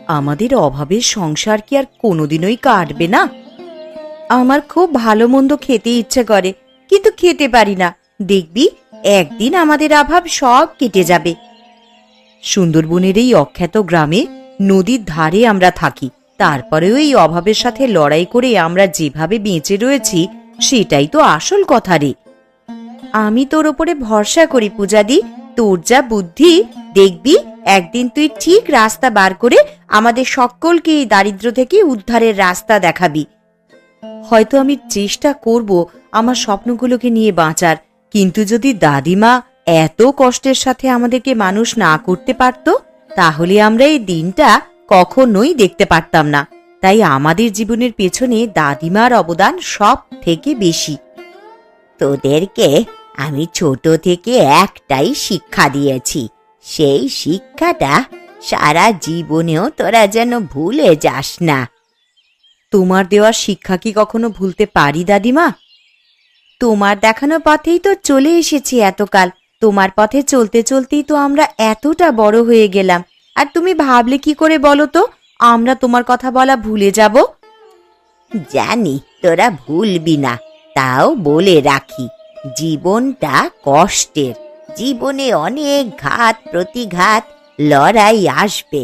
আমাদের অভাবের সংসার কি আর কোনোদিনই কাটবে না? আমার খুব ভালো মন্দ খেতে ইচ্ছে করে, কিন্তু খেতে পারি না। দেখবি একদিন আমাদের অভাব সব কেটে যাবে। সুন্দরবনের এই অখ্যাত গ্রামে নদীর ধারে আমরা থাকি, তারপরেও এই অভাবের সাথে লড়াই করে আমরা যেভাবে বেঁচে রয়েছি সেটাই তো আসল কথা রে। আমি তোর ওপরে ভরসা করি পূজাদি, তোর যা বুদ্ধি, দেখবি একদিন তুই ঠিক রাস্তা বার করে আমাদের সকলকে এই দারিদ্র্য থেকে উদ্ধারের রাস্তা দেখাবি। হয়তো আমি চেষ্টা করব আমার স্বপ্নগুলোকে নিয়ে বাঁচার, কিন্তু যদি দাদিমা এত কষ্টের সাথে আমাদেরকে মানুষ না করতে পারত, তাহলে আমরা এই দিনটা কখনোই দেখতে পারতাম না। তাই আমাদের জীবনের পেছনে দাদিমার অবদান সব থেকে বেশি। তোদেরকে আমি ছোট থেকে একটাই শিক্ষা দিয়েছি, সেই শিক্ষাটা সারা জীবনেও তোরা যেন ভুলে যাস না। তোমার দেওয়া শিক্ষা কি কখনো ভুলতে পারি দাদিমা? তোমার দেখানো পথেই তো চলে এসেছি এতকাল। তোমার পথে চলতে চলতেই তো আমরা এতটা বড় হয়ে গেলাম। আর তুমি ভাবলে কি করে বলো তো আমরা তোমার কথা বলা ভুলে যাব? জানি তোরা ভুলবি না, তাও বলে রাখি, জীবনটা কষ্টের। জীবনে অনেক ঘাত প্রতিঘাত লড়াই আসবে।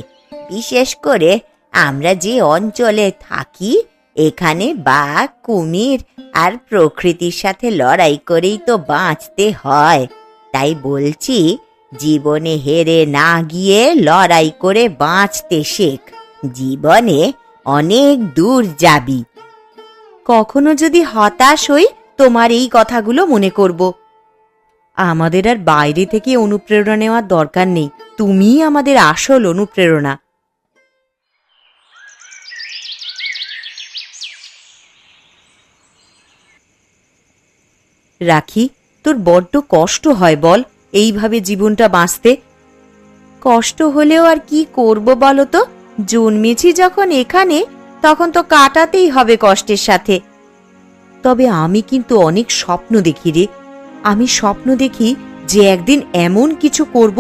বিশেষ করে আমরা যে অঞ্চলে থাকি, এখানে বাঘ, কুমির আর প্রকৃতির সাথে লড়াই করেই তো বাঁচতে হয়। তাই বলছি, জীবনে হেরে না গিয়ে লড়াই করে বাঁচতে শেখ। জীবনে অনেক দূর যাবি। কখনো যদি হতাশ হই, তোমার এই কথাগুলো মনে করব। আমাদের আর বাইরে থেকে অনুপ্রেরণা নেওয়ার দরকার নেই, তুমিই আমাদের আসল অনুপ্রেরণা। রাখি, তোর বড্ড কষ্ট হয় বল এইভাবে জীবনটা বাঁচতে? কষ্ট হলেও আর কি করব বলো তো? জন্মেছি যখন এখানে, তখন তো কাটাতেই হবে কষ্টের সাথে। তবে আমি কিন্তু অনেক স্বপ্ন দেখি রে। আমি স্বপ্ন দেখি যে একদিন এমন কিছু করব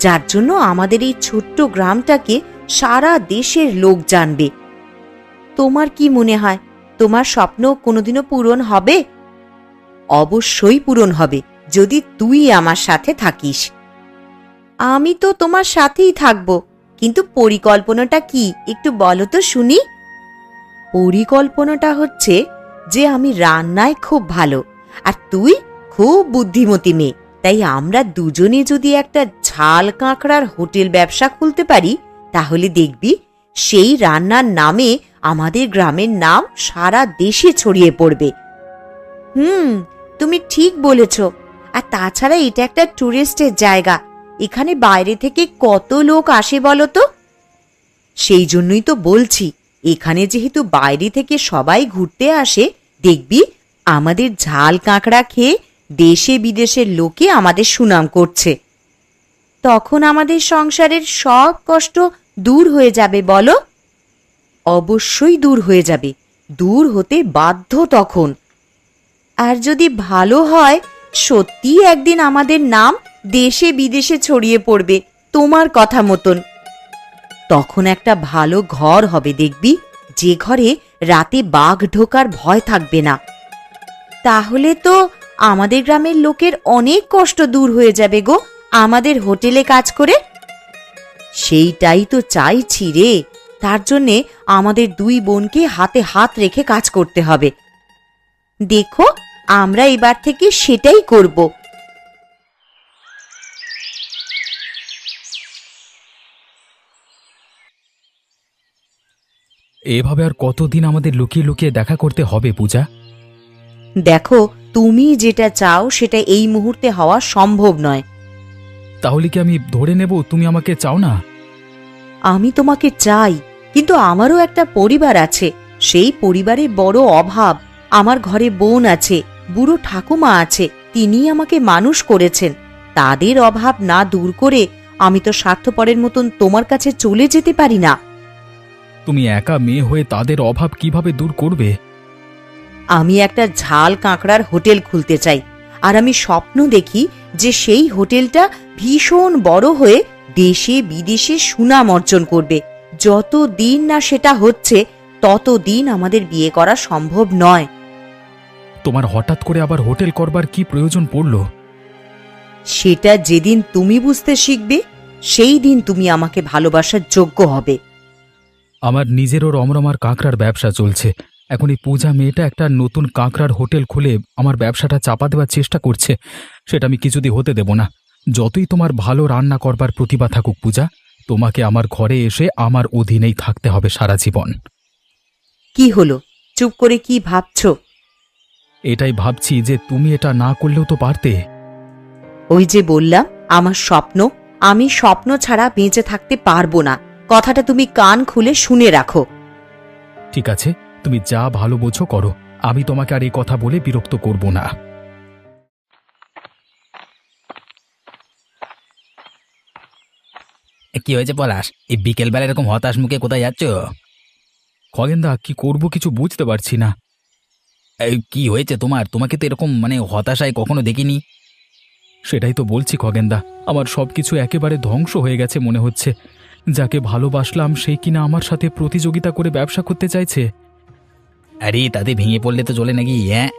যার জন্য আমাদের এই ছোট্ট গ্রামটাকে সারা দেশের লোক জানবে। তোমার কি মনে হয়, তোমার স্বপ্ন কোনোদিনও পূরণ হবে? অবশ্যই পূরণ হবে, যদি তুই আমার সাথে থাকিস। আমি তো তোমার সাথেই থাকব, কিন্তু পরিকল্পনাটা কি একটু বলো তো শুনি। পরিকল্পনাটা হচ্ছে যে আমি রান্নায় খুব ভালো, আর তুই খুব বুদ্ধিমতী মেয়ে। তাই আমরা দুজনে যদি একটা ঝাল কাঁকড়ার হোটেল ব্যবসা খুলতে পারি, তাহলে দেখবি সেই রান্নার নামে আমাদের গ্রামের নাম সারা দেশে ছড়িয়ে পড়বে। তুমি ঠিক বলেছ। আর তাছাড়া এটা একটা টুরিস্টের জায়গা, এখানে বাইরে থেকে কত লোক আসে বলো তো। সেই জন্যই তো বলছি, এখানে যেহেতু বাইরে থেকে সবাই ঘুরতে আসে, দেখবি আমাদের ঝাল কাঁকড়া খেয়ে দেশে বিদেশের লোকে আমাদের সুনাম করছে। তখন আমাদের সংসারের সব কষ্ট দূর হয়ে যাবে বলো। অবশ্যই দূর হয়ে যাবে, দূর হতে বাধ্য তখন। আর যদি ভালো হয়, সত্যি একদিন আমাদের নাম দেশে বিদেশে ছড়িয়ে পড়বে তোমার কথা মতন। তখন একটা ভালো ঘর হবে দেখবি, যে ঘরে রাতে বাঘ ঢোকার ভয় থাকবে না। তাহলে তো আমাদের গ্রামের লোকের অনেক কষ্ট দূর হয়ে যাবে গো আমাদের হোটেলে কাজ করে। সেইটাই তো চাইছি রে। তার জন্যে আমাদের দুই বোনকে হাতে হাত রেখে কাজ করতে হবে। দেখো, আমরা এবার থেকে সেটাই করব। এভাবে আর কতদিন আমাদের লুকিয়ে লুকিয়ে দেখা করতে হবে পূজা? দেখো, তুমি যেটা চাও সেটা এই মুহূর্তে হওয়া সম্ভব নয়। তাহলে কি আমি ধরে নেব তুমি আমাকে চাও না? আমি তোমাকে চাই, কিন্তু আমারও একটা পরিবার আছে। সেই পরিবারে বড় অভাব। আমার ঘরে বোন আছে, বুড়ো ঠাকুমা আছে, তিনি আমাকে মানুষ করেছেন। তাদের অভাব না দূর করে আমি তো স্বার্থপরের মতন তোমার কাছে চলে যেতে পারি না। তুমি একা মেয়ে হয়ে তাদের অভাব কিভাবে দূর করবে? আমি একটা ঝাল কাঁকড়ার হোটেল খুলতে চাই, আর আমি স্বপ্ন দেখি যে সেই হোটেলটা ভীষণ বড় হয়ে দেশে বিদেশে সুনাম অর্জন করবে। যত দিন না সেটা হচ্ছে ততদিন আমাদের বিয়ে করা সম্ভব নয়। তোমার হঠাৎ করে আবার হোটেল করবার কি প্রয়োজন পড়ল? সেটা যেদিন তুমি বুঝতে শিখবে সেই দিন তুমি আমাকে ভালোবাসার যোগ্য হবে। আমার নিজেরও রমরমার কাঁকড়ার ব্যবসা চলছে। এখন এই পূজা মেয়েটা একটা নতুন কাঁকড়ার হোটেল খুলে আমার ব্যবসাটা চাপা দেওয়ার চেষ্টা করছে। সেটা আমি কিছুতেই হতে দেব না। যতই তোমার ভালো রান্না করবার প্রতিভা থাকুক পূজা, তোমাকে আমার ঘরে এসে আমার অধীনেই থাকতে হবে সারা জীবন। কি হলো, চুপ করে কি ভাবছো? এটাই ভাবছি যে তুমি এটা না করলেও তো পারতে। ওই যে বললাম, আমার স্বপ্ন, আমি স্বপ্ন ছাড়া বেঁচে থাকতে পারবো না। কথাটা তুমি কান খুলে শুনে রাখো। ঠিক আছে, তুমি যা ভালো বোঝো করো। আমি তোমাকে আর এই কথা বলে বিরক্ত করব না। কি হয়েছে পলাশ? এই বিকেলবেলা এরকম হতাশ মুখে কোথায় যাচ্ছ? খগেনদা, কি করব কিছু বুঝতে পারছি না। এই কি হয়েছে তোমার? তোমাকে তো এরকম হতাশায় কখনো দেখিনি। সেটাই তো বলছি খগেনদা, আমার সবকিছু একেবারে ধ্বংস হয়ে গেছে মনে হচ্ছে। যাকে ভালোবাসলাম সেই কিনা আমার সাথে প্রতিযোগিতা করে ব্যবসা করতে চাইছে। আরে তাতে ভেঙে পড়লে তো চলে নাকি? হ্যাঁ,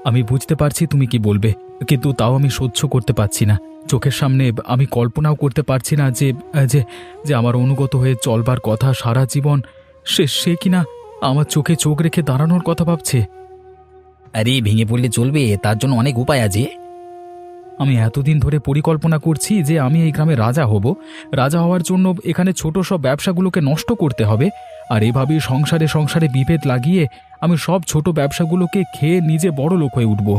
আমি বুঝতে পারছি তুমি কি বলবে, কিন্তু তাও আমি সহ্য করতে পারছি না। চোখের সামনে আমি কল্পনাও করতে পারছি না যে যে যে আমার অনুগত হয়ে চলবার কথা সারা জীবন, সে কিনা আমার চোখে চোখ রেখে দাঁড়ানোর কথা ভাবছে। আরে ভেঙে পড়লে চলবে, তার জন্য অনেক উপায় আছে। আমি এতদিন ধরে পরিকল্পনা করছি যে আমি এই গ্রামে রাজা হব। রাজা হওয়ার জন্য এখানে ছোট সব ব্যবসাগুলোকে নষ্ট করতে হবে, আর এভাবেই সংসারে সংসারে বিভেদ লাগিয়ে আমি সব ছোট ব্যবসাগুলোকে খেয়ে নিজে বড় লোক হয়ে উঠব।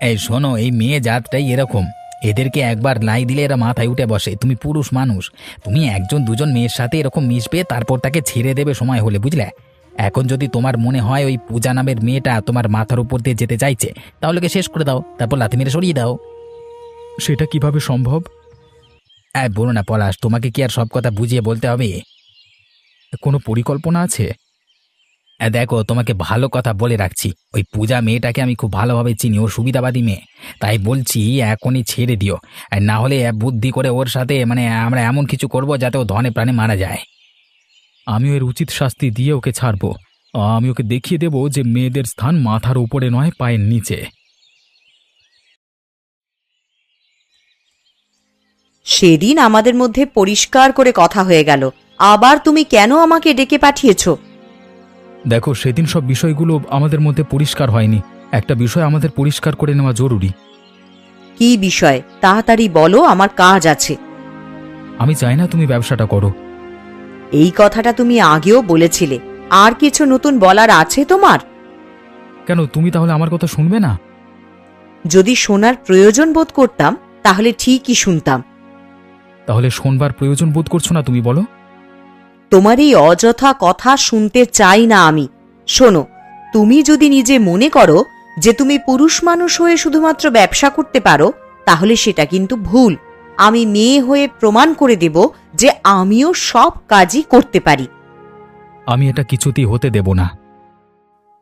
এই শোনো, এই মেয়ে জাতটাই এরকম। এদেরকে একবার লাই দিলে এরা মাথায় উঠে বসে। তুমি পুরুষ মানুষ, তুমি একজন দুজন মেয়ের সাথে এরকম মিশবে, তারপর তাকে ছেড়ে দেবে সময় হলে, বুঝলে? এখন যদি তোমার মনে হয় ওই পূজা নামের মেয়েটা তোমার মাথার উপর দিয়ে যেতে চাইছে, তাহলে ওকে শেষ করে দাও, তারপর লাথি মেরে সরিয়ে দাও। সেটা কিভাবে সম্ভব? বলো না পলাশ, তোমাকে কি আর সব কথা বুঝিয়ে বলতে হবে? কোনো পরিকল্পনা আছে? দেখো, তোমাকে ভালো কথা বলে রাখছি, ওই পূজা মেয়েটাকে আমি খুব ভালোভাবে চিনি। ও সুবিধাবাদী মেয়ে, তাই বলছি এখনই ছেড়ে দিও। আর না হলে বুদ্ধি করে ওর সাথে আমরা এমন কিছু করব যাতে ও ধনে প্রাণে মারা যায়। আমিও এর উচিত শাস্তি দিয়ে ওকে ছাড়বো। আমি ওকে দেখিয়ে দেব যে মেয়েদের স্থান মাথার উপরে নয়, পায়ের নিচে। সেদিন আমাদের মধ্যে পরিষ্কার করে কথা হয়ে গেল, আবার তুমি কেন আমাকে ডেকে পাঠিয়েছো? দেখো, সেদিন সব বিষয়গুলো আমাদের মধ্যে পরিষ্কার হয়নি। একটা বিষয় আমাদের পরিষ্কার করে নেওয়া জরুরি। কি বিষয়? তাড়াতাড়ি বলো, আমার কাজ আছে। আমি চাই না তুমি ব্যবসাটা করো। এই কথাটা তুমি আগেও বলেছিলে। আর কিছু নতুন বলার আছে তোমার? কেন, তুমি তাহলে আমার কথা শুনবে না? যদি শোনার প্রয়োজন বোধ করতাম তাহলে ঠিকই শুনতাম। তাহলে শোনবার প্রয়োজন বোধ করছো না তুমি, বলো? তোমার এই অযথা কথা শুনতে চাই না আমি। শোনো, তুমি যদি নিজে মনে করো যে তুমি পুরুষ মানুষ হয়ে শুধুমাত্র ব্যবসা করতে পারো, তাহলে সেটা কিন্তু ভুল। আমি মেয়ে হয়ে প্রমাণ করে দেব যে আমিও সব কাজই করতে পারি। আমি এটা কিছুতেই হতে দেব না।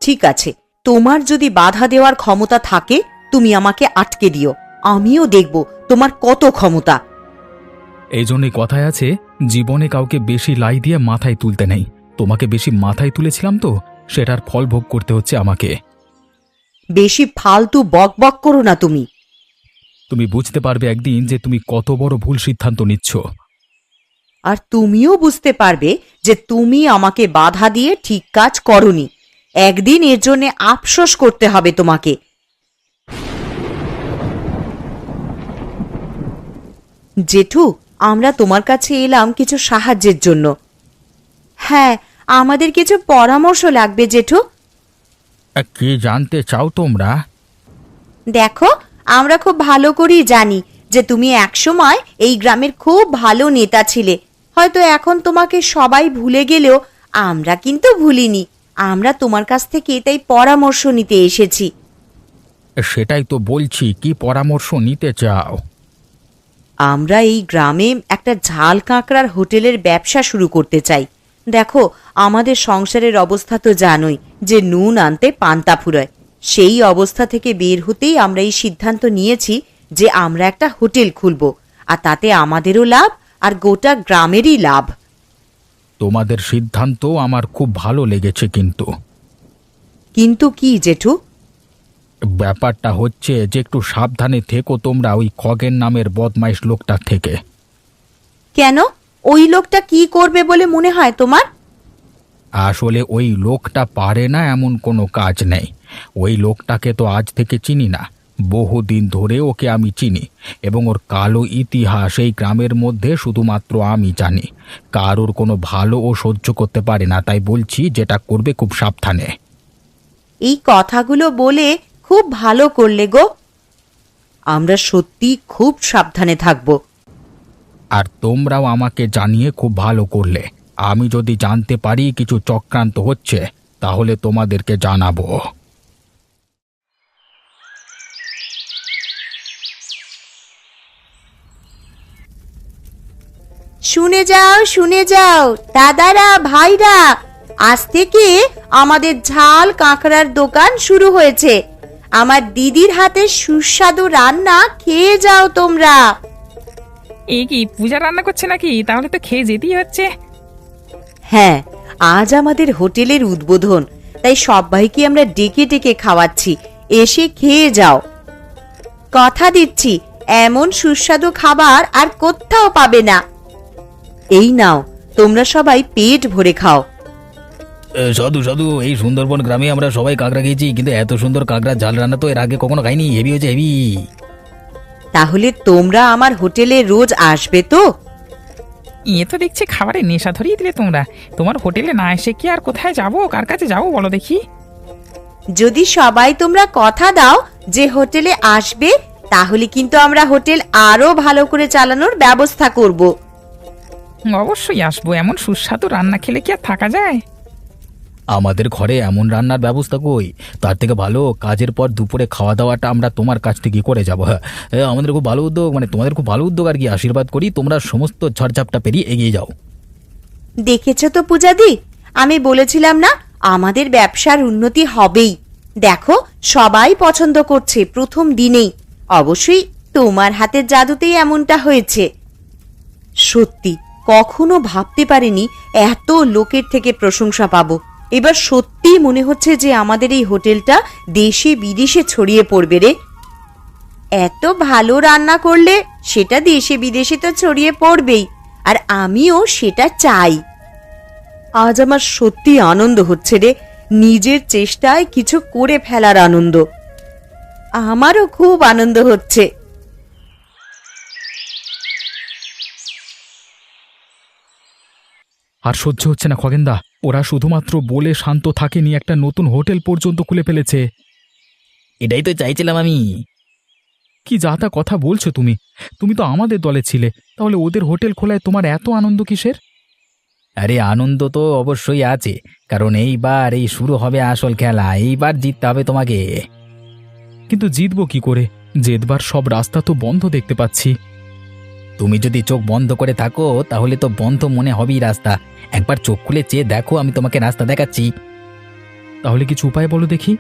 ঠিক আছে, তোমার যদি বাধা দেওয়ার ক্ষমতা থাকে তুমি আমাকে আটকে দিও, আমিও দেখব তোমার কত ক্ষমতা। এই জন্যই কথায় আছে, জীবনে কাউকে বেশি লাই দিয়ে মাথায় তুলতে নেই। তোমাকে বেশি মাথায় তুলেছিলাম তো, সেটার ফল ভোগ করতে হচ্ছে আমাকে। বেশি ফালতু বক বক করো না তুমি। তুমি বুঝতে পারবে একদিন যে তুমি কত বড় ভুল সিদ্ধান্ত নিচ্ছ। আর তুমিও বুঝতে পারবে যে তুমি আমাকে বাধা দিয়ে ঠিক কাজ করনি। একদিন এর জন্য আফসোস করতে হবে তোমাকে। জেঠু, আমরা তোমার কাছে এলাম কিছু সাহায্যের জন্য। হ্যাঁ, আমাদের কিছু পরামর্শ লাগবে জেঠু। কি জানতে চাও তোমরা? দেখো, আমরা খুব ভালো করেই জানি যে তুমি একসময় এই গ্রামের খুব ভালো নেতা ছিলে। হয়তো এখন তোমাকে সবাই ভুলে গেলেও আমরা কিন্তু ভুলিনি। আমরা তোমার কাছ থেকে তাই পরামর্শ নিতে এসেছি। সেটাই তো বলছি, কি পরামর্শ নিতে চাও? আমরা এই গ্রামে একটা ঝাল কাঁকড়ার হোটেলের ব্যবসা শুরু করতে চাই। দেখো, আমাদের সংসারের অবস্থা তো জানোই যে নুন আনতে পান্তা ফুরোয়। সেই অবস্থা থেকে বের হতেই আমরা এই সিদ্ধান্ত নিয়েছি যে আমরা একটা হোটেল খুলব, আর তাতে আমাদেরও লাভ আর গোটা গ্রামেরই লাভ। তোমাদের সিদ্ধান্ত আমার খুব ভালো লেগেছে, কিন্তু কিন্তু কি জেঠু? ব্যাপারটা হচ্ছে যে একটু সাবধানে থেকো তোমরা ওই খগেন নামের বদমাইশ লোকটার থেকে। কেন? ওই লোকটা কি করবে বলে মনে হয় তোমার? আসলে ওই লোকটা পারে না এমন কোনো কাজ নেই। ওই লোকটাকে তো আজ থেকে চিনি না, বহুদিন ধরে ওকে আমি চিনি, এবং ওর কালো ইতিহাস এই গ্রামের মধ্যে শুধুমাত্র আমি জানি। কারোর কোনো ভালো ও সহ্য করতে পারে না, তাই বলছি যেটা করবে খুব সাবধানে। এই কথাগুলো বলে খুব ভালো করলে গো। আমরা সত্যি খুব সাবধানে থাকবো। আর তোমরাও আমাকে জানিয়ে খুব ভালো করলে। আমি যদি জানতে পারি কিছু চক্রান্ত হচ্ছে তাহলে তোমাদেরকে জানাবো। শুনে যাও দাদারা, ভাইরা, আজ থেকে আমাদের ঝাল কাঁকড়ার দোকান শুরু হয়েছে। আমার দিদির হাতে সুস্বাদু রান্না খেয়ে যাও তোমরা। এই কি পূজা রান্না করছে নাকি? তাহলে তো খেয়ে যেতেই হচ্ছে। হ্যাঁ, আজ আমাদের হোটেলের উদ্বোধন, তাই সবাইকে আমরা ডেকে ডেকে খাওয়াচ্ছি, এসে খেয়ে যাও। কথা দিচ্ছি এমন সুস্বাদু খাবার আর কোথাও পাবে না। এই নাও, তোমরা সবাই পেট ভরে খাও। সাধু সাধু, এই সুন্দরবন গ্রামে আমরা সবাই কাঁকড়া খেয়েছি, কিন্তু এত সুন্দর কাঁকড়া ঝাল রান্না তো এর আগে কখনো খাইনি। হেভি হয়েছে, হেভি। তাহলে তোমরা আমার হোটেলে রোজ আসবে তো? এ তো দেখছি খাবারের নেশা ধরিয়ে দিলে তোমরা। তোমার হোটেলে না এসে কি আর কোথায় যাবো, কার কাছে যাবো বলো দেখি? যদি সবাই তোমরা কথা দাও যে হোটেলে আসবে, তাহলে কিন্তু আমরা হোটেল আরো ভালো করে চালানোর ব্যবস্থা করব। অবশ্যই আসবো। এমন সুস্বাদু রান্না খেলে কি আর থাকা যায়? আমাদের ঘরে এমন রান্নার ব্যবস্থা কই? তার থেকে ভালো কাজের পর দুপুরে খাওয়া দাওয়াটা আমরা তোমার কাছ থেকে করে যাবো। হ্যাঁ, আমাদের খুব ভালো উদ্যোগ, মানে তোমাদের খুব ভালো উদ্যোগ আর কি। আশীর্বাদ করি তোমরা সমস্ত ঝড়ঝাপটা পেরিয়ে এগিয়ে যাও। দেখেছো তো পূজাদি, আমি বলেছিলাম না আমাদের ব্যবসার উন্নতি হবেই। দেখো, সবাই পছন্দ করছে প্রথম দিনেই। অবশ্যই তোমার হাতের জাদুতেই এমনটা হয়েছে। সত্যি কখনো ভাবতে পারিনি এত লোকের থেকে প্রশংসা পাবো। এবার সত্যি মনে হচ্ছে যে আমাদের এই হোটেলটা দেশে বিদেশে ছড়িয়ে পড়বে রে। এত ভালো রান্না করলে সেটা দেশে বিদেশে তো ছড়িয়ে পড়বেই, আর আমিও সেটা চাই। আজ আমার সত্যি আনন্দ হচ্ছে রে, নিজের চেষ্টায় কিছু করে ফেলার আনন্দ। আমারও খুব আনন্দ হচ্ছে। আর সহ্য হচ্ছে না খগেনদা, ওরা শুধুমাত্র বলে শান্ত থাকেনি, একটা নতুন হোটেল পর্যন্ত খুলে ফেলেছে। এটাই তো চাইছিলাম আমি। কি যা তা কথা বলছো তুমি? তুমি তো আমাদের দলে ছিলে, তাহলে ওদের হোটেল খোলায় তোমার এত আনন্দ কিসের? আরে আনন্দ তো অবশ্যই আছে, কারণ এইবার এই শুরু হবে আসল খেলা। এইবার জিততে হবে তোমাকে। কিন্তু জিতবো কি করে? জেতবার সব রাস্তা তো বন্ধ দেখতে পাচ্ছি। তুমি যদি চোখ বন্ধ করে থাকো তাহলে তো বন্ধ মনে হবেই রাস্তা। একবার চোখ খুলে চেয়ে দেখো, আমি তোমাকে রাস্তা দেখাচ্ছি। তাহলে কিছু উপায় বলো দেখি।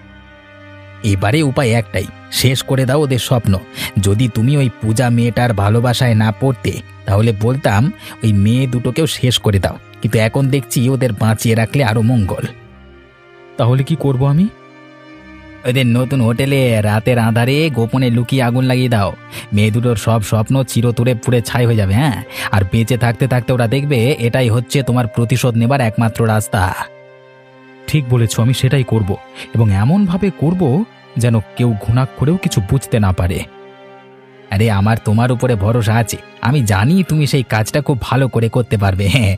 এবারে উপায় একটাই, শেষ করে দাও ওদের স্বপ্ন। যদি তুমি ওই পূজা মেয়েটার ভালোবাসায় না পড়তে, তাহলে বলতাম ওই মেয়ে দুটোকেও শেষ করে দাও, কিন্তু এখন দেখছি ওদের বাঁচিয়ে রাখলে আরো মঙ্গল। তাহলে কি করব আমি? ওদের নতুন হোটেলে রাতের আঁধারে গোপনে লুকিয়ে আগুন লাগিয়ে দাও। মেয়ে দুটোর সব স্বপ্ন চিরতরে পুড়ে ছাই হয়ে যাবে। হ্যাঁ, আর বেঁচে থাকতে থাকতে ওরা দেখবে এটাই হচ্ছে তোমার প্রতিশোধ নেবার একমাত্র রাস্তা। ঠিক বলেছ, আমি সেটাই করব, এবং এমনভাবে করব যেন কেউ ঘুণাক্ষরেও কিছু বুঝতে না পারে। আরে আমার তোমার উপরে ভরসা আছে, আমি জানি তুমি সেই কাজটা খুব ভালো করে করতে পারবে। হ্যাঁ,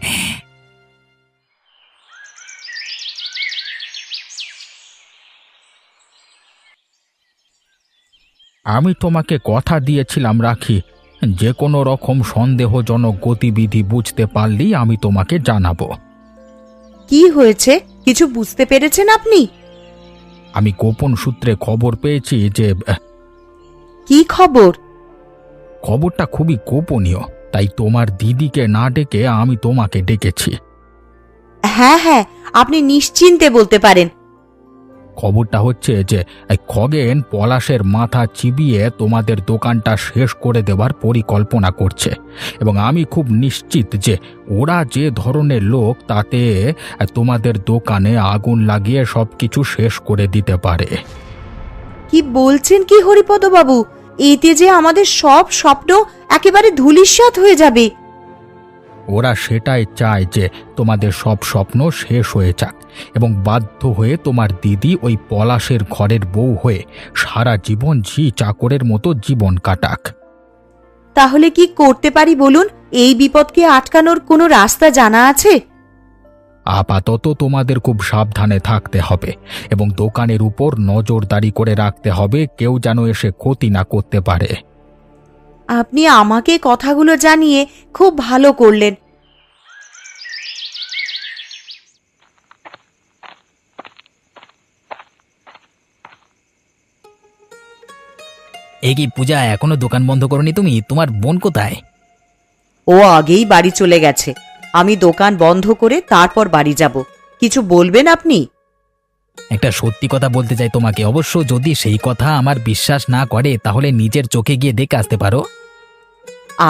আমি তোমাকে কথা দিয়েছিলাম রাখি, যে কোনো রকম সন্দেহজনক গতিবিধি বুঝতে পারলেই আমি তোমাকে জানাবো। কি হয়েছে, কিছু বুঝতে পেরেছেন আপনি? আমি গোপন সূত্রে খবর পেয়েছি যে কি খবর? খবরটা খুবই গোপনীয়, তাই তোমার দিদিকে না ডেকে আমি তোমাকে ডেকেছি। হ্যাঁ হ্যাঁ, আপনি নিশ্চিন্তে বলতে পারেন। খবরটা হচ্ছে যে এই খগেন পলাশের মাথা চিবিয়ে তোমাদের দোকানটা শেষ করে দেওয়ার পরিকল্পনা করছে এবং আমি খুব নিশ্চিত যে ওরা যে ধরনের লোক তাতে তোমাদের দোকানে আগুন লাগিয়ে সবকিছু শেষ করে দিতে পারে। কি বলছেন কি হরিপদ বাবু? এতে যে আমাদের সব স্বপ্ন একেবারে ধূলিসাৎ হয়ে যাবে। ওরা সেটাই চায় যে তোমাদের সব স্বপ্ন শেষ হয়ে যাক এবং বাধ্য হয়ে তোমার দিদি ওই পলাশের ঘরের বউ হয়ে সারা জীবন ঝি চাকরের মতো জীবন কাটাক। তাহলে কি করতে পারি বলুন? এই বিপদকে আটকানোর কোনো রাস্তা জানা আছে? আপাতত তোমাদের খুব সাবধানে থাকতে হবে এবং দোকানের উপর নজরদারি করে রাখতে হবে, কেউ যেন এসে ক্ষতি না করতে পারে। আপনি আমাকে কথাগুলো জানিয়ে খুব ভালো করলেন। এই কি পূজা, এখনো দোকান বন্ধ করনি তুমি? তোমার বোন কোথায়? ও আগেই বাড়ি চলে গেছে। আমি দোকান বন্ধ করে তারপর বাড়ি যাব। কিছু বলবেন আপনি? একটা সত্যি কথা বলতে চাই তোমাকে, অবশ্য যদি সেই কথা আমার বিশ্বাস না করে তাহলে নিজের চোখে গিয়ে দেখে আসতে পারো।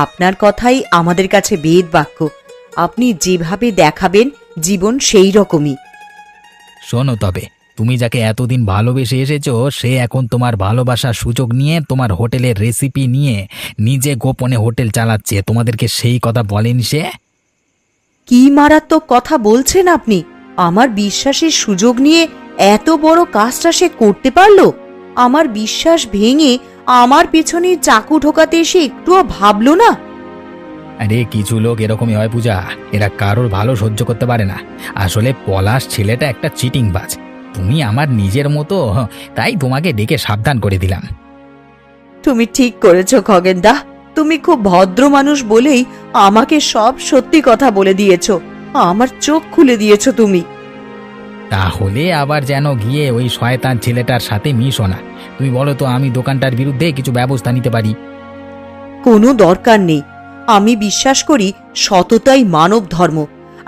আপনার কথাই আমাদের কাছে বেদ বাক্য। আপনি যেভাবে দেখাবেন জীবন সেই রকমই। শোনো, তবে তুমি যাকে এতদিন ভালোবেসে এসেছো সে এখন তোমার ভালোবাসার সুযোগ নিয়ে তোমার হোটেলের রেসিপি নিয়ে নিজে গোপনে হোটেল চালাচ্ছে। তোমাদেরকে সেই কথা বলেনি সে? কি মারাত্মক কথা বলছেন আপনি! আমার বিশ্বাসের সুযোগ নিয়ে এত বড় কাজটা সে করতে পারলো? আমার বিশ্বাস ভেঙে আমার পেছনে চাকু ঢোকাতে এসে একটুও ভাবলো না? আরে কিছু লোক এরকমই হয় পূজা, এরা কারোর ভালো সহ্য করতে পারে না। আসলে পলাশ ছেলেটা একটা চিটিংবাজ। তুমি আমার নিজের মতো, তাই তোমাকে ডেকে সাবধান করে দিলাম। তুমি ঠিক করেছো খগেনদা। তুমি খুব ভদ্র মানুষ বলেই আমাকে সব সত্যি কথা বলে দিয়েছো। আমার চোখ খুলে দিয়েছো তুমি। তাহলে আবার যেন গিয়ে ওই শয়তান ছেলেটার সাথে মিশো না। তুমি বলো তো, আমি দোকানটার বিরুদ্ধে কিছু ব্যবস্থা নিতে পারি। কোনো দরকার নেই। আমি বিশ্বাস করি সততাই মানব ধর্ম।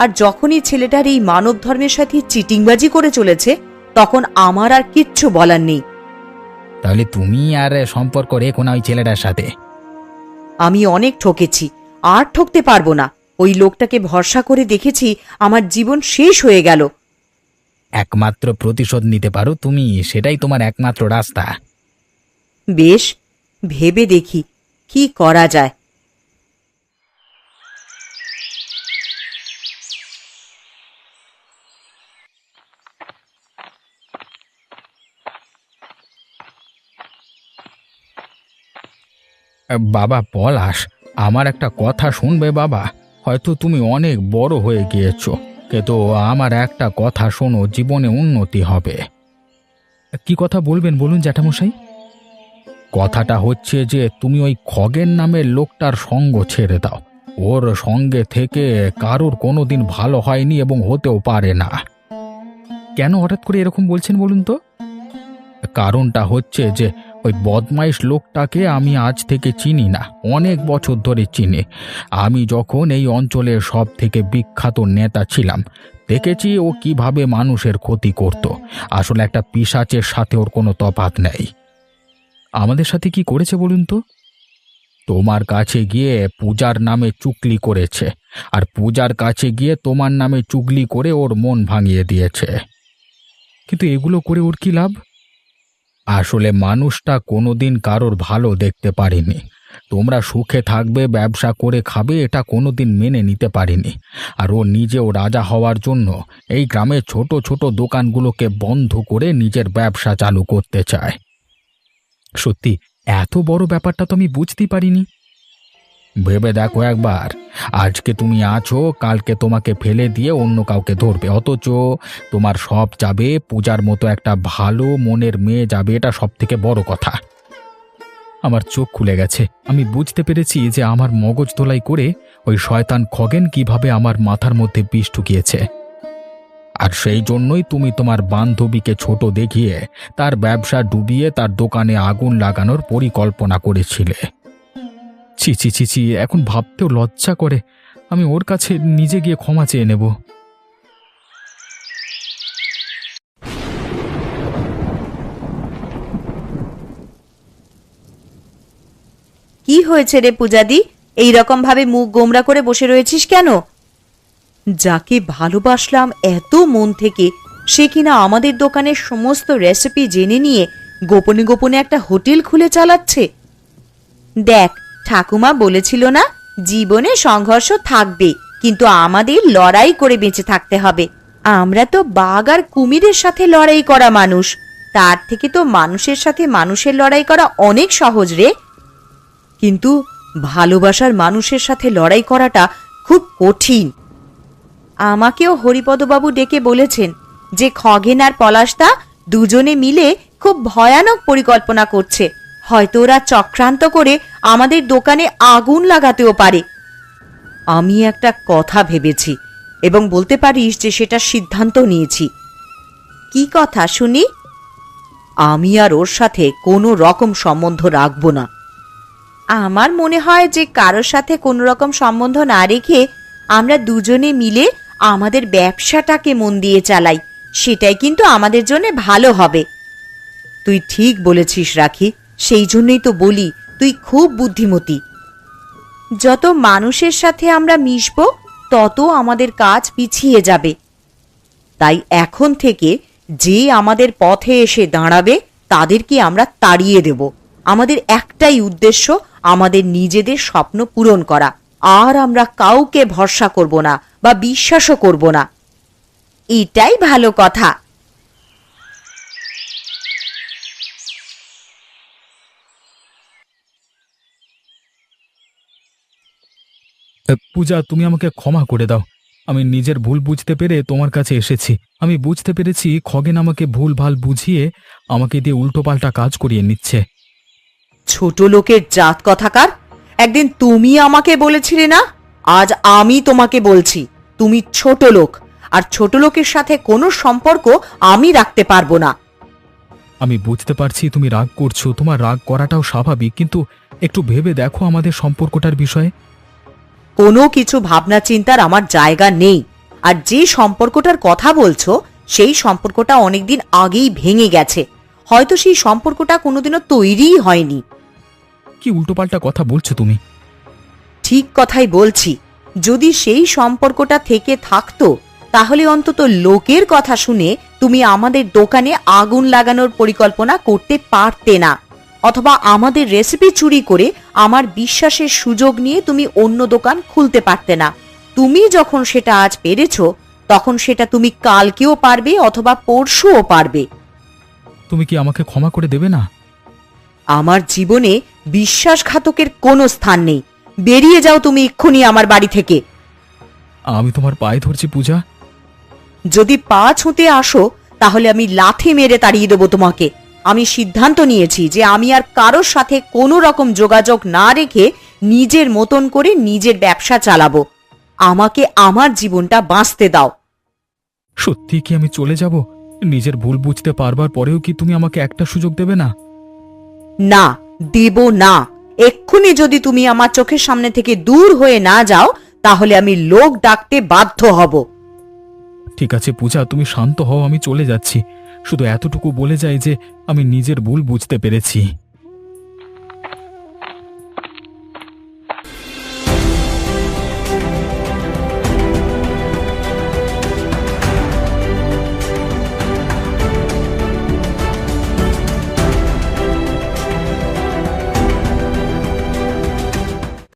আর যখনই ছেলেটার এই মানব ধর্মের সাথে চিটিংবাজি করে চলেছে তখন আমার আর কিচ্ছু বলার নেই। তাহলে তুমি আর সম্পর্ক রেখো না ওই ছেলেটার সাথে। আমি অনেক ঠকেছি, আর ঠকতে পারবো না। ওই লোকটাকে ভরসা করে দেখেছি, আমার জীবন শেষ হয়ে গেল। একমাত্র প্রতিশোধ নিতে পারো তুমি, সেটাই তোমার একমাত্র রাস্তা। বেশ, ভেবে দেখি কি করা যায়। বাবা পলাশ, আমার একটা কথা শুনবে বাবা? হয়তো তুমি অনেক বড় হয়ে গিয়েছো, কিন্তু আমার একটা কথা শোনো, জীবনে উন্নতি হবে। কি কথা বলবেন বলুন জ্যাঠামশাই। কথাটা হচ্ছে যে তুমি ওই খগেন নামের লোকটার সঙ্গ ছেড়ে দাও। ওর সঙ্গে থেকে কারোর কোনোদিন ভালো হয়নি এবং হতেও পারে না। কেন হঠাৎ করে এরকম বলছেন বলুন তো? কারণটা হচ্ছে যে ওই বদমাইশ লোকটাকে আমি আজ থেকে চিনি না, অনেক বছর ধরে চিনি। আমি যখন এই অঞ্চলের সব থেকে বিখ্যাত নেতা ছিলাম, দেখেছি ও কিভাবে মানুষের ক্ষতি করত। আসলে একটা পিশাচের সাথে ওর কোনো তফাৎ নেই। আমাদের সাথে কি করেছে বলুন তো? তোমার কাছে গিয়ে পূজার নামে চুগলি করেছে, আর পূজার কাছে গিয়ে তোমার নামে চুগলি করে ওর মন ভাঙিয়ে দিয়েছে। কিন্তু এগুলো করে ওর কি লাভ? আসলে মানুষটা কোনোদিন কারোর ভালো দেখতে পারেনি। তোমরা সুখে থাকবে, ব্যবসা করে খাবে, এটা কোনোদিন মেনে নিতে পারেনি। আর ও নিজেও রাজা হওয়ার জন্য এই গ্রামের ছোট ছোট দোকানগুলোকে বন্ধ করে নিজের ব্যবসা চালু করতে চায়। সত্যি এত বড় ব্যাপারটা তো আমি বুঝতেই পারিনি। ভেবে দেখো একবার, আজকে তুমি আছো, কালকে তোমাকে ফেলে দিয়ে অন্য কাউকে ধরবে, অথচ তোমার সব যাবে, পূজার মতো একটা ভালো মনের মেয়ে যাবে, এটা সব থেকে বড় কথা। আমার চোখ খুলে গেছে, আমি বুঝতে পেরেছি যে আমার মগজ ধোলাই করে ওই শয়তান খগেন কিভাবে আমার মাথার মধ্যে বিষ ঢুকিয়েছে। আর সেই জন্যই তুমি তোমার বান্ধবীকে ছোট দেখিয়ে তার ব্যবসা ডুবিয়ে তার দোকানে আগুন লাগানোর পরিকল্পনা করেছিলে। ছি ছি ছি ছি, এখন ভাবতেও লজ্জা করে। আমি ওর কাছে নিজে গিয়ে ক্ষমা চেয়ে নেব। কি হয়েছে রে পূজাদি? এই রকম ভাবে মুখ গোমরা করে বসে রয়েছিস কেন? যাকে ভালোবাসলাম এত মন থেকে, সে কিনা আমাদের দোকানের সমস্ত রেসিপি জেনে নিয়ে গোপনে গোপনে একটা হোটেল খুলে চালাচ্ছে। দেখ, ঠাকুমা বলেছিল না, জীবনে সংঘর্ষ থাকবে, কিন্তু আমাদের লড়াই করে বেঁচে থাকতে হবে। আমরা তো বাঘ আর কুমিরের সাথে লড়াই করা মানুষ, তার থেকে তো মানুষের সাথে মানুষের লড়াই করা অনেক সহজ রে। কিন্তু ভালোবাসার মানুষের সাথে লড়াই করাটা খুব কঠিন। আমাকেও হরিপদবাবু ডেকে বলেছেন যে খগেন আর পলাশদা দুজনে মিলে খুব ভয়ানক পরিকল্পনা করছে। হয়তো ওরা চক্রান্ত করে আমাদের দোকানে আগুন লাগাতেও পারে। আমি একটা কথা ভেবেছি এবং বলতে পারিস যে সেটা সিদ্ধান্ত নিয়েছি। কি কথা শুনি? আমি আর ওর সাথে কোনো রকম সম্বন্ধ রাখবো না। আমার মনে হয় যে কারোর সাথে কোনো রকম সম্বন্ধ না রেখে আমরা দুজনে মিলে আমাদের ব্যবসাটাকে মন দিয়ে চালাই, সেটাই কিন্তু আমাদের জন্য ভালো হবে। তুই ঠিক বলেছিস রাখি, সেই জন্যই তো বলি তুই খুব বুদ্ধিমতী। যত মানুষের সাথে আমরা মিশব তত আমাদের কাজ পিছিয়ে যাবে। তাই এখন থেকে যে আমাদের পথে এসে দাঁড়াবে তাদেরকে আমরা তাড়িয়ে দেব। আমাদের একটাই উদ্দেশ্য, আমাদের নিজেদের স্বপ্ন পূরণ করা। আর আমরা কাউকে ভরসা করব না বা বিশ্বাসও করব না। এটাই ভালো কথা। পূজা, তুমি আমাকে ক্ষমা করে দাও। আমি নিজের ভুল বুঝতে পেরে তোমার কাছে এসেছি। আমি বুঝতে পেরেছি খগেন আমাকে ভুল ভাল বুঝিয়ে আমাকে দিয়ে উল্টোপাল্টা কাজ করিয়ে নিচ্ছে। ছোট লোকের জাত কথাকার, একদিন তুমি আমাকে বলেছিলে না, আজ আমি তোমাকে বলছি তুমি ছোট লোক, আর ছোট লোকের সাথে কোনো সম্পর্ক আমি রাখতে পারবো না। আমি বুঝতে পারছি তুমি রাগ করছো, তোমার রাগ করাটাও স্বাভাবিক, কিন্তু একটু ভেবে দেখো আমাদের সম্পর্কটার বিষয়ে। কোনো কিছু ভাবনা চিন্তার আমার জায়গা নেই। আর যে সম্পর্কটার কথা বলছো সেই সম্পর্কটা অনেকদিন আগেই ভেঙে গেছে। হয়তো সেই সম্পর্কটা কোনোদিনও তৈরিই হয়নি। কি উল্টোপাল্টা কথা বলছো তুমি? ঠিক কথাই বলছি। যদি সেই সম্পর্কটা থেকে থাকতো তাহলে অন্তত লোকের কথা শুনে তুমি আমাদের দোকানে আগুন লাগানোর পরিকল্পনা করতে পারতে না, অথবা আমাদের রেসিপি চুরি করে আমার বিশ্বাসের সুযোগ নিয়ে তুমি অন্য দোকান খুলতে পারতে না। তুমি যখন সেটা আজ পেরেছো, তখন সেটা তুমি কালকেও পারবে অথবা পরশুও পারবে। তুমি কি আমাকে ক্ষমা করে দেবে না? আমার জীবনে বিশ্বাসঘাতকের কোনো স্থান নেই। বেরিয়ে যাও তুমি এক্ষুনি আমার বাড়ি থেকে। আমি তোমার পায়ে ধরছি পূজা। যদি পা ছুঁতে আসো তাহলে আমি লাথি মেরে তাড়িয়ে দেবো তোমাকে। আমি সিদ্ধান্ত নিয়েছি যে আমি আর কারোর সাথে কোনো রকম যোগাযোগ না রেখে নিজের মতন করে নিজের ব্যবসা চালাবো। আমাকে আমার জীবনটা বাঁচতে দাও। সত্যি কি আমি চলে যাব? নিজের ভুল বুঝতে পারবার পরেও কি তুমি আমাকে একটা সুযোগ দেবে না? না, দেব না। এক্ষুনি যদি তুমি আমার চোখের সামনে থেকে দূর হয়ে না যাও তাহলে আমি লোক ডাকতে বাধ্য হব। ঠিক আছে পূজা, তুমি শান্ত হও, আমি চলে যাচ্ছি। শুধু এতটুকু বলে যাই যে আমি নিজের ভুল বুঝতে পেরেছি।